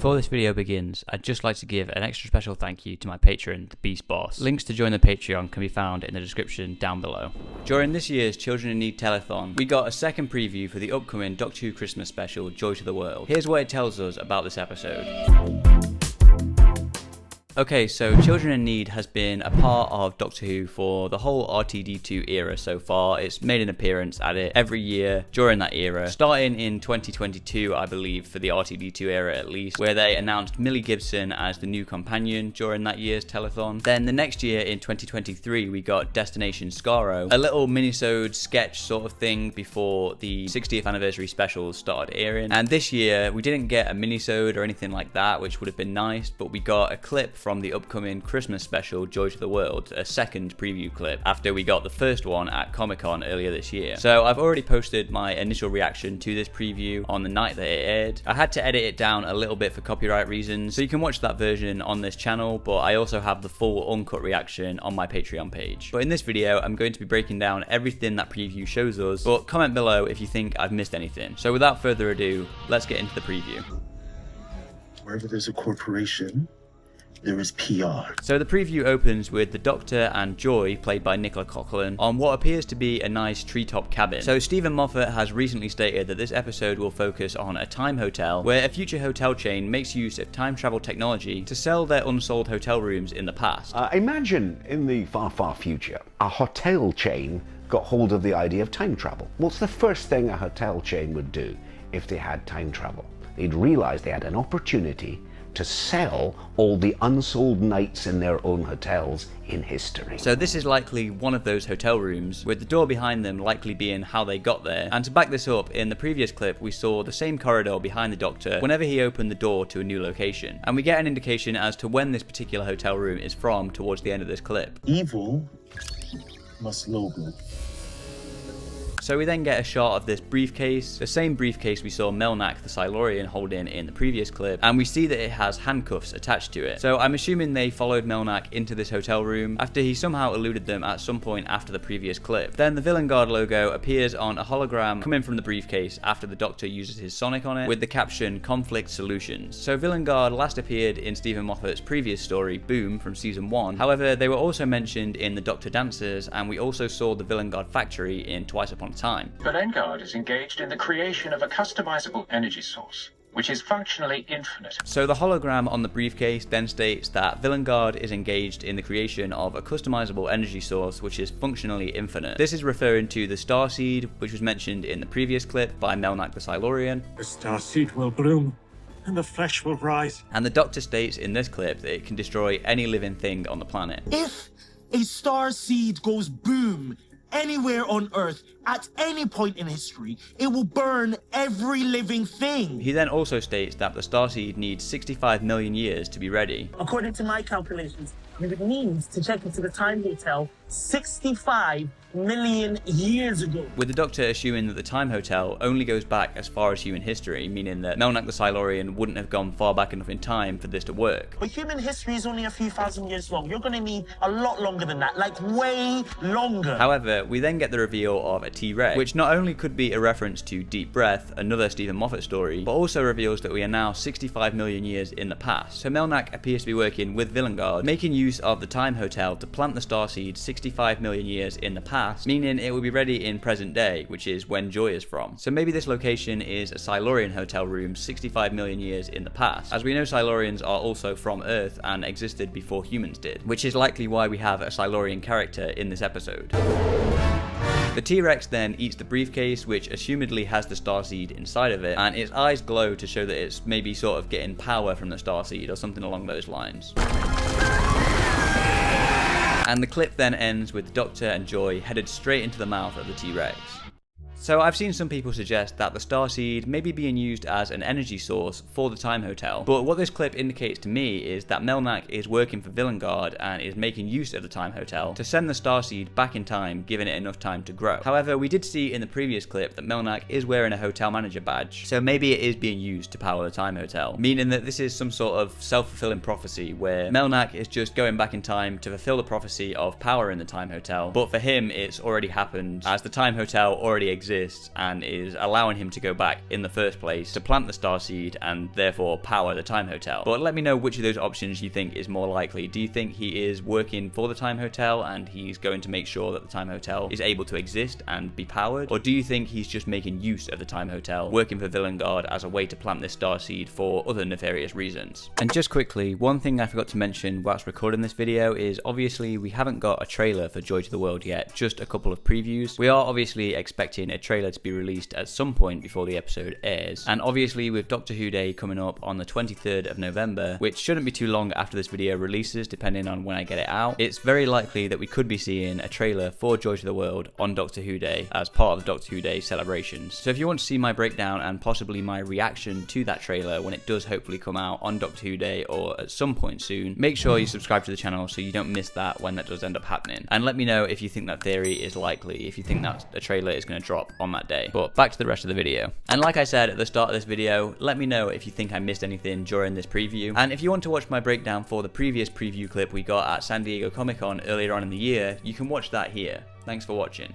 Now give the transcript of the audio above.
Before this video begins, I'd just like to give an extra special thank you to my patron, the Beast Boss. Links to join the Patreon can be found in the description down below. During this year's Children in Need telethon, we got a second preview for the upcoming Doctor Who Christmas special, Joy to the World. Here's what it tells us about this episode. Okay, so Children in Need has been a part of Doctor Who for the whole RTD2 era so far. It's made an appearance at it every year during that era, starting in 2022, I believe, for the RTD2 era at least, where they announced Millie Gibson as the new companion during that year's telethon. Then the next year, in 2023, we got Destination Skaro, a little minisode sketch sort of thing before the 60th anniversary specials started airing. And this year, we didn't get a minisode or anything like that, which would have been nice, but we got a clip from the upcoming Christmas special Joy to the World, a second preview clip after we got the first one at Comic-Con earlier this year. So I've already posted my initial reaction to this preview on the night that it aired. I had to edit it down a little bit for copyright reasons, so you can watch that version on this channel, but I also have the full uncut reaction on my Patreon page. But in this video, I'm going to be breaking down everything that preview shows us, but comment below if you think I've missed anything. So without further ado, let's get into the preview. Wherever there's a corporation, there is PR. So the preview opens with the Doctor and Joy, played by Nicola Collin, on what appears to be a nice treetop cabin. So Stephen Moffat has recently stated that this episode will focus on a time hotel, where a future hotel chain makes use of time travel technology to sell their unsold hotel rooms in the past. Imagine in the far, far future, a hotel chain got hold of the idea of time travel. What's the first thing a hotel chain would do if they had time travel? They'd realize they had an opportunity to sell all the unsold nights in their own hotels in history. So this is likely one of those hotel rooms, with the door behind them likely being how they got there. And to back this up, in the previous clip we saw the same corridor behind the Doctor whenever he opened the door to a new location. And we get an indication as to when this particular hotel room is from towards the end of this clip. Evil must logo. So we then get a shot of this briefcase, the same briefcase we saw Melnak the Silurian holding in the previous clip, and we see that it has handcuffs attached to it. So I'm assuming they followed Melnak into this hotel room after he somehow eluded them at some point after the previous clip. Then the Villain Guard logo appears on a hologram coming from the briefcase after the Doctor uses his sonic on it, with the caption Conflict Solutions. So Villain Guard last appeared in Stephen Moffat's previous story, Boom, from season 1. However, they were also mentioned in the Doctor Dancers, and we also saw the Villain Guard factory in Twice Upon a Time. Vanguard is engaged in the creation of a customizable energy source, which is functionally infinite. So the hologram on the briefcase then states that Villain Guard is engaged in the creation of a customizable energy source which is functionally infinite. This is referring to the starseed, which was mentioned in the previous clip by Melnak the Silurian. The starseed will bloom, and the flesh will rise. And the Doctor states in this clip that it can destroy any living thing on the planet. If a starseed goes boom anywhere on Earth at any point in history, it will burn every living thing. He then also states that the starseed needs 65 million years to be ready. According to my calculations, we would need to check into the time hotel 65 million years ago. With the Doctor assuming that the time hotel only goes back as far as human history, meaning that Melnak the Silurian wouldn't have gone far back enough in time for this to work. But human history is only a few thousand years long. You're going to need a lot longer than that, like way longer. However, we then get the reveal of a T-Rex, which not only could be a reference to Deep Breath, another Stephen Moffat story, but also reveals that we are now 65 million years in the past. So Melnak appears to be working with Villain Guard, making use of the time hotel to plant the starseed 65 million years in the past, meaning it will be ready in present day, which is when Joy is from. So maybe this location is a Silurian hotel room 65 million years in the past, as we know Silurians are also from Earth and existed before humans did, which is likely why we have a Silurian character in this episode. The T-Rex then eats the briefcase, which assumedly has the starseed inside of it, and its eyes glow to show that it's maybe sort of getting power from the starseed or something along those lines. And the clip then ends with the Doctor and Joy headed straight into the mouth of the T-Rex. So I've seen some people suggest that the starseed may be being used as an energy source for the time hotel, but what this clip indicates to me is that Melnak is working for Villain Guard and is making use of the time hotel to send the starseed back in time, giving it enough time to grow. However, we did see in the previous clip that Melnak is wearing a hotel manager badge, so maybe it is being used to power the time hotel, meaning that this is some sort of self-fulfilling prophecy where Melnak is just going back in time to fulfill the prophecy of power in the time hotel, but for him it's already happened as the time hotel already exists exists and is allowing him to go back in the first place to plant the starseed and therefore power the Time Hotel. But let me know which of those options you think is more likely. Do you think he is working for the Time Hotel and he's going to make sure that the Time Hotel is able to exist and be powered? Or do you think he's just making use of the Time Hotel, working for Villengard as a way to plant this starseed for other nefarious reasons? And just quickly, one thing I forgot to mention whilst recording this video is obviously we haven't got a trailer for Joy to the World yet, just a couple of previews. We are obviously expecting a trailer to be released at some point before the episode airs, and obviously with Doctor Who Day coming up on the 23rd of November, which shouldn't be too long after this video releases depending on when I get it out, it's very likely that we could be seeing a trailer for Joy to the World on Doctor Who Day as part of the Doctor Who Day celebrations. So if you want to see my breakdown and possibly my reaction to that trailer when it does hopefully come out on Doctor Who Day or at some point soon, make sure you subscribe to the channel so you don't miss that when that does end up happening. And let me know if you think that theory is likely, if you think that a trailer is going to drop on that day. But back to the rest of the video. And like I said at the start of this video, let me know if you think I missed anything during this preview. And if you want to watch my breakdown for the previous preview clip we got at San Diego Comic-Con earlier on in the year, you can watch that here. Thanks for watching.